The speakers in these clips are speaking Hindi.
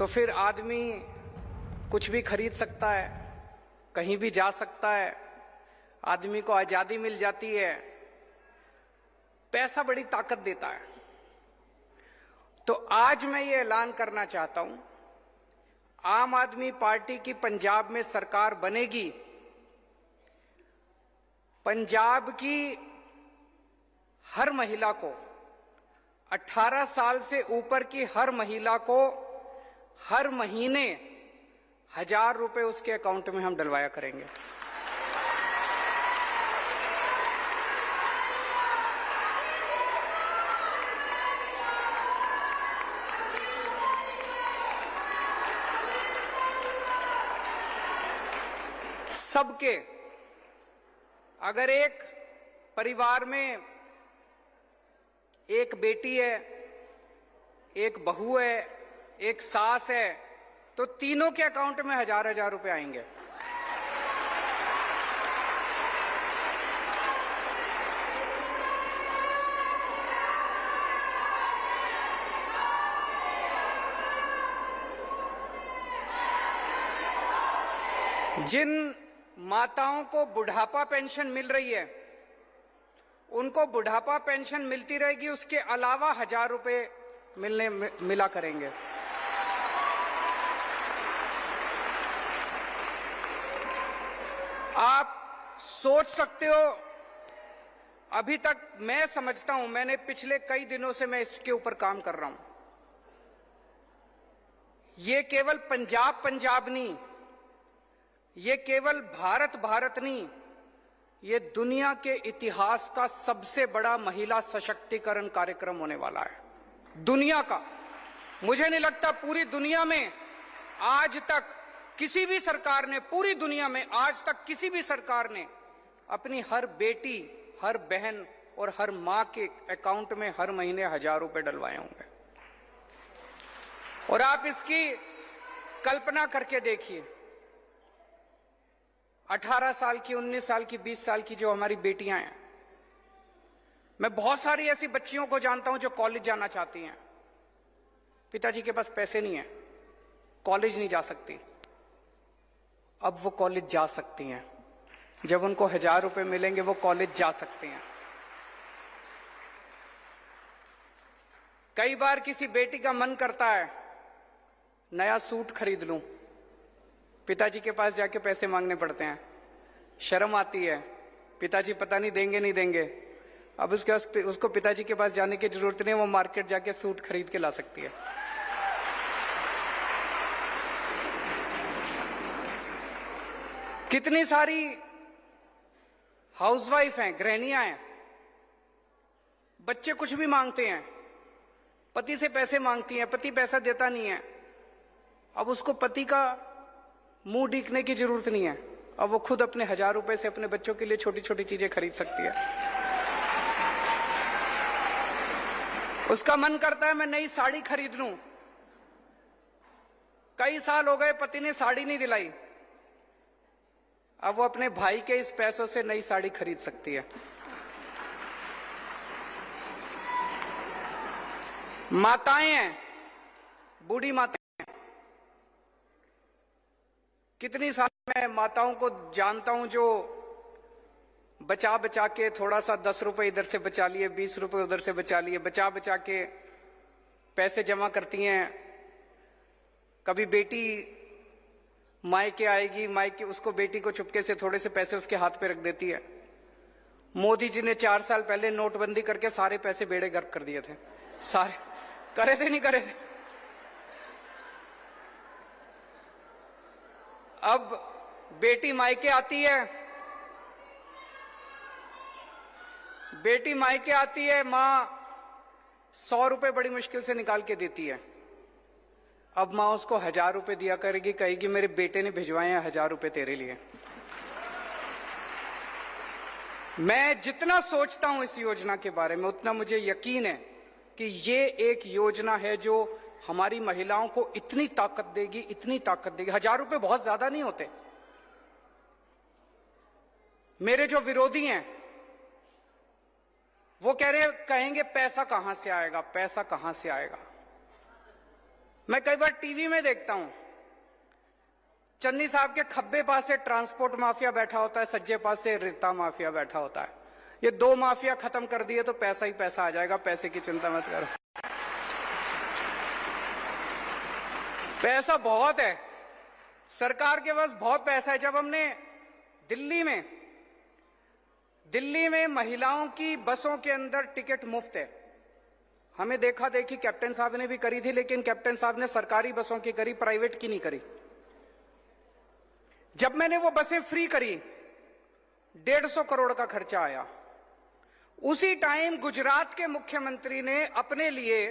तो फिर आदमी कुछ भी खरीद सकता है, कहीं भी जा सकता है, आदमी को आजादी मिल जाती है। पैसा बड़ी ताकत देता है। तो आज मैं ये ऐलान करना चाहता हूं, आम आदमी पार्टी की पंजाब में सरकार बनेगी। पंजाब की हर महिला को, 18 साल से ऊपर की हर महिला को हर महीने 1000 रुपए उसके अकाउंट में हम डलवाया करेंगे। सबके, अगर एक परिवार में एक बेटी है, एक बहू है, एक सास है, तो तीनों के अकाउंट में 1000 रुपए आएंगे। जिन माताओं को बुढ़ापा पेंशन मिल रही है, उनको बुढ़ापा पेंशन मिलती रहेगी, उसके अलावा 1000 रुपए मिला करेंगे। आप सोच सकते हो, अभी तक मैं समझता हूं, मैंने पिछले कई दिनों से मैं इसके ऊपर काम कर रहा हूं। ये केवल पंजाब नहीं, ये केवल भारत नहीं, ये दुनिया के इतिहास का सबसे बड़ा महिला सशक्तिकरण कार्यक्रम होने वाला है। दुनिया का, मुझे नहीं लगता पूरी दुनिया में आज तक किसी भी सरकार ने, पूरी दुनिया में आज तक किसी भी सरकार ने अपनी हर बेटी, हर बहन और हर मां के अकाउंट में हर महीने 1000 रुपए डलवाए होंगे। और आप इसकी कल्पना करके देखिए, 18 साल की, 19 साल की, 20 साल की जो हमारी बेटियां हैं, मैं बहुत सारी ऐसी बच्चियों को जानता हूं जो कॉलेज जाना चाहती हैं, पिताजी के पास पैसे नहीं है, कॉलेज नहीं जा सकती। अब वो कॉलेज जा सकती हैं, जब उनको 1000 रुपए मिलेंगे वो कॉलेज जा सकती हैं। कई बार किसी बेटी का मन करता है नया सूट खरीद लूं, पिताजी के पास जाके पैसे मांगने पड़ते हैं, शर्म आती है, पिताजी पता नहीं देंगे नहीं देंगे। अब उसको पिताजी के पास जाने की जरूरत नहीं, वो मार्केट जाके सूट खरीद के ला सकती है। कितनी सारी हाउसवाइफ हैं, गृहिणियां हैं, बच्चे कुछ भी मांगते हैं, पति से पैसे मांगती हैं, पति पैसा देता नहीं है। अब उसको पति का मुंह दिखने की जरूरत नहीं है, अब वो खुद अपने 1000 रुपए से अपने बच्चों के लिए छोटी छोटी चीजें खरीद सकती है। उसका मन करता है मैं नई साड़ी खरीद लूं, कई साल हो गए पति ने साड़ी नहीं दिलाई, अब वो अपने भाई के इस पैसों से नई साड़ी खरीद सकती है। माताएं हैं, बूढ़ी माताएं, कितनी सारी मैं माताओं को जानता हूं जो बचा बचा के थोड़ा सा 10 रुपए इधर से बचा लिए, 20 रुपए उधर से बचा लिए, बचा बचा के पैसे जमा करती हैं। कभी बेटी मायके आएगी, मायके उसको, बेटी को चुपके से थोड़े से पैसे उसके हाथ पे रख देती है। मोदी जी ने 4 साल पहले नोटबंदी करके सारे पैसे बेड़े गर्क कर दिए थे, सारे करे थे, नहीं करे थे। अब बेटी मायके आती है, बेटी मायके आती है, मां 100 रुपए बड़ी मुश्किल से निकाल के देती है। अब मां उसको 1000 रुपए दिया करेगी, कहेगी मेरे बेटे ने भिजवाए हैं 1000 रुपए तेरे लिए। मैं जितना सोचता हूं इस योजना के बारे में, उतना मुझे यकीन है कि ये एक योजना है जो हमारी महिलाओं को इतनी ताकत देगी, इतनी ताकत देगी। 1000 रुपए बहुत ज्यादा नहीं होते। मेरे जो विरोधी हैं वो कहेंगे पैसा कहां से आएगा, पैसा कहां से आएगा। मैं कई बार टीवी में देखता हूं, चन्नी साहब के खब्बे पास से ट्रांसपोर्ट माफिया बैठा होता है, सज्जे पास से रेता माफिया बैठा होता है। ये दो माफिया खत्म कर दिए तो पैसा ही पैसा आ जाएगा, पैसे की चिंता मत करो। पैसा बहुत है, सरकार के पास बहुत पैसा है। जब हमने दिल्ली में महिलाओं की बसों के अंदर टिकट मुफ्त है, हमें देखा देखी कैप्टन साहब ने भी करी थी, लेकिन कैप्टन साहब ने सरकारी बसों की करी, प्राइवेट की नहीं करी। जब मैंने वो बसें फ्री करी, 150 करोड़ का खर्चा आया। उसी टाइम गुजरात के मुख्यमंत्री ने अपने लिए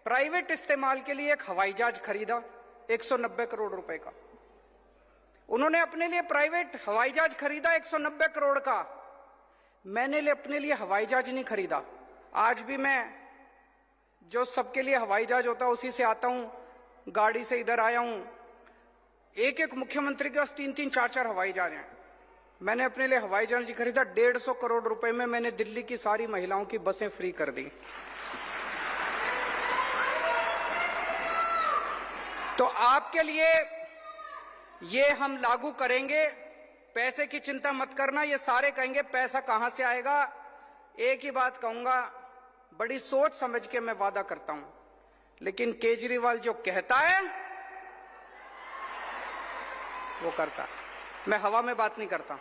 प्राइवेट इस्तेमाल के लिए एक हवाई जहाज खरीदा 190 करोड़ रुपए का। उन्होंने अपने लिए प्राइवेट हवाई जहाज खरीदा 190 करोड़ का। मैंने अपने लिए हवाई जहाज नहीं खरीदा। आज भी मैं जो सबके लिए हवाई जहाज होता है उसी से आता हूं, गाड़ी से इधर आया हूं। एक एक मुख्यमंत्री के पास 3-3, 4-4 हवाई जहाज हैं। मैंने अपने लिए हवाई जहाज नहीं खरीदा। 150 करोड़ रुपए में मैंने दिल्ली की सारी महिलाओं की बसें फ्री कर दी। तो आपके लिए ये हम लागू करेंगे, पैसे की चिंता मत करना। ये सारे कहेंगे पैसा कहां से आएगा। एक ही बात कहूंगा, बड़ी सोच समझ के मैं वादा करता हूं, लेकिन केजरीवाल जो कहता है वो करता है। मैं हवा में बात नहीं करता।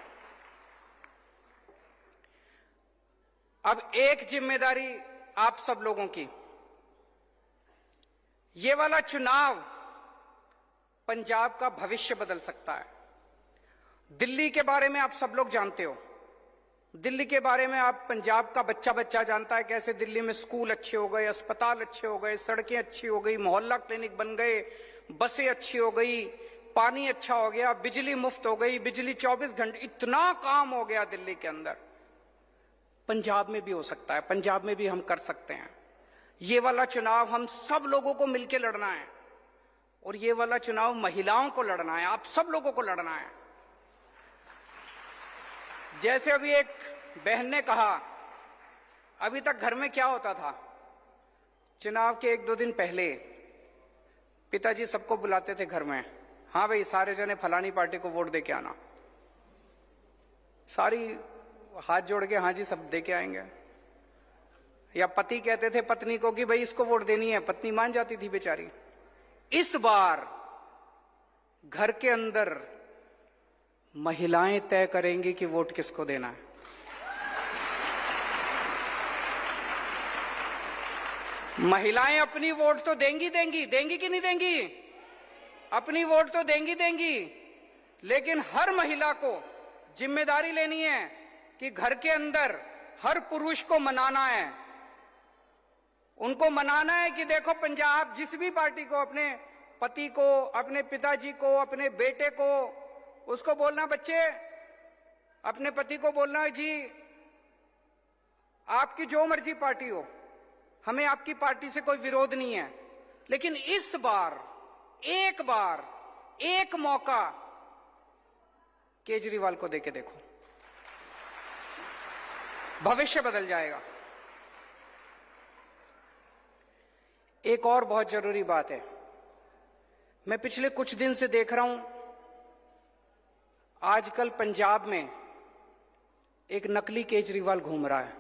अब एक जिम्मेदारी आप सब लोगों की, ये वाला चुनाव पंजाब का भविष्य बदल सकता है। दिल्ली के बारे में आप सब लोग जानते हो, दिल्ली के बारे में आप पंजाब का बच्चा बच्चा जानता है कैसे दिल्ली में स्कूल अच्छे हो गए, अस्पताल अच्छे हो गए, सड़कें अच्छी हो गई, मोहल्ला क्लिनिक बन गए, बसें अच्छी हो गई, पानी अच्छा हो गया, बिजली मुफ्त हो गई, बिजली 24 घंटे, इतना काम हो गया दिल्ली के अंदर। पंजाब में भी हो सकता है, पंजाब में भी हम कर सकते हैं। ये वाला चुनाव हम सब लोगों को मिलकर लड़ना है, और ये वाला चुनाव महिलाओं को लड़ना है, आप सब लोगों को लड़ना है। जैसे अभी एक बहन ने कहा, अभी तक घर में क्या होता था, चुनाव के 1-2 दिन पहले पिताजी सबको बुलाते थे घर में, हाँ भाई सारे जने फलानी पार्टी को वोट दे के आना। सारी हाथ जोड़ के हाँ जी सब दे के आएंगे। या पति कहते थे पत्नी को कि भाई इसको वोट देनी है, पत्नी मान जाती थी बेचारी। इस बार घर के अंदर महिलाएं तय करेंगी कि वोट किसको देना है। महिलाएं अपनी वोट तो देंगी कि नहीं देंगी? अपनी वोट तो देंगी, लेकिन हर महिला को जिम्मेदारी लेनी है कि घर के अंदर हर पुरुष को मनाना है। उनको मनाना है कि देखो पंजाब जिस भी पार्टी को, अपने पति को, अपने पिताजी को, अपने बेटे को, उसको बोलना, बच्चे अपने पति को बोलना है जी आपकी जो मर्जी पार्टी हो, हमें आपकी पार्टी से कोई विरोध नहीं है, लेकिन इस बार एक मौका केजरीवाल को देके देखो, भविष्य बदल जाएगा। एक और बहुत जरूरी बात है, मैं पिछले कुछ दिन से देख रहा हूं, आजकल पंजाब में एक नकली केजरीवाल घूम रहा है।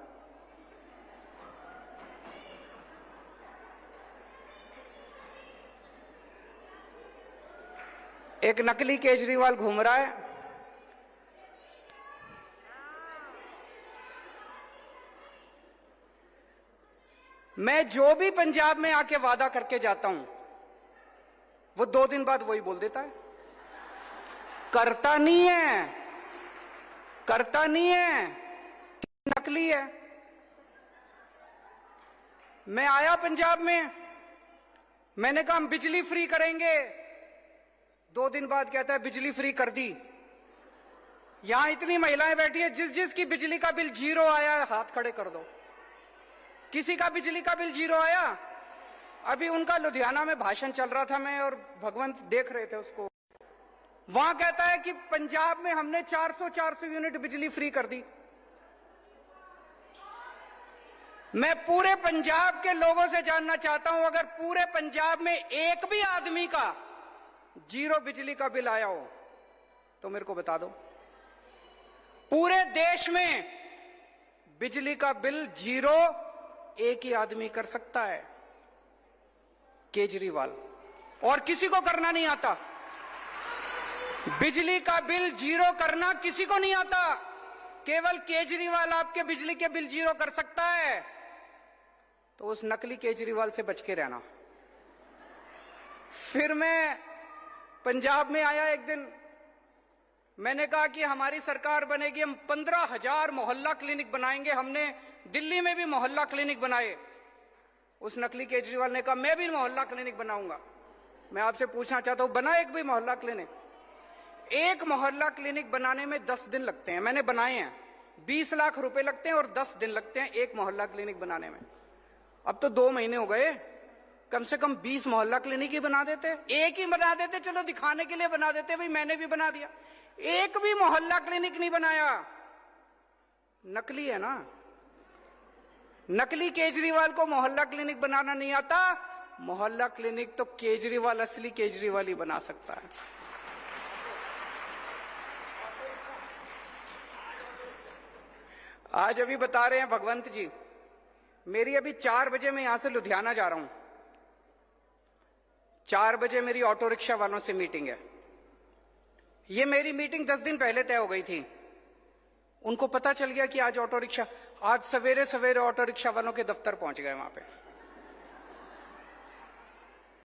एक नकली केजरीवाल घूम रहा है। मैं जो भी पंजाब में आके वादा करके जाता हूं, वो 2 दिन बाद वही बोल देता है। करता नहीं है, नकली है। मैं आया पंजाब में, मैंने कहा हम बिजली फ्री करेंगे, 2 दिन बाद कहता है बिजली फ्री कर दी। यहां इतनी महिलाएं बैठी है, जिसकी बिजली का बिल 0 आया है हाथ खड़े कर दो। किसी का बिजली का बिल 0 आया? अभी उनका लुधियाना में भाषण चल रहा था, मैं और भगवंत देख रहे थे उसको। वहां कहता है कि पंजाब में हमने 400 यूनिट बिजली फ्री कर दी। मैं पूरे पंजाब के लोगों से जानना चाहता हूं, अगर पूरे पंजाब में एक भी आदमी का 0 बिजली का बिल आया हो तो मेरे को बता दो। पूरे देश में बिजली का बिल 0 एक ही आदमी कर सकता है, केजरीवाल, और किसी को करना नहीं आता। बिजली का बिल 0 करना किसी को नहीं आता, केवल केजरीवाल आपके बिजली के बिल 0 कर सकता है। तो उस नकली केजरीवाल से बच के रहना। फिर मैं पंजाब में आया एक दिन, मैंने कहा कि हमारी सरकार बनेगी, हम 15,000 मोहल्ला क्लिनिक बनाएंगे। हमने दिल्ली में भी मोहल्ला क्लिनिक बनाए। उस नकली केजरीवाल ने कहा मैं भी मोहल्ला क्लिनिक बनाऊंगा। मैं आपसे पूछना चाहता हूं, बना एक भी मोहल्ला क्लिनिक? एक मोहल्ला क्लिनिक बनाने में 10 दिन लगते हैं, मैंने बनाए हैं। 20 लाख रुपए लगते हैं और 10 दिन लगते हैं एक मोहल्ला क्लिनिक बनाने में। अब तो 2 महीने हो गए, कम से कम 20 मोहल्ला क्लिनिक ही बना देते, एक ही बना देते, चलो दिखाने के लिए बना देते, भाई मैंने भी बना दिया। एक भी मोहल्ला क्लिनिक नहीं बनाया। नकली है ना। नकली केजरीवाल को मोहल्ला क्लिनिक बनाना नहीं आता, मोहल्ला क्लिनिक तो केजरीवाल, असली केजरीवाल ही बना सकता है। आज अभी बता रहे हैं भगवंत जी, मेरी अभी 4 बजे मैं यहां से लुधियाना जा रहा हूं। 4 बजे मेरी ऑटो रिक्शा वालों से मीटिंग है। ये मेरी मीटिंग 10 दिन पहले तय हो गई थी। उनको पता चल गया कि आज ऑटो रिक्शा, आज सवेरे सवेरे ऑटो रिक्शा वालों के दफ्तर पहुंच गए वहां पे।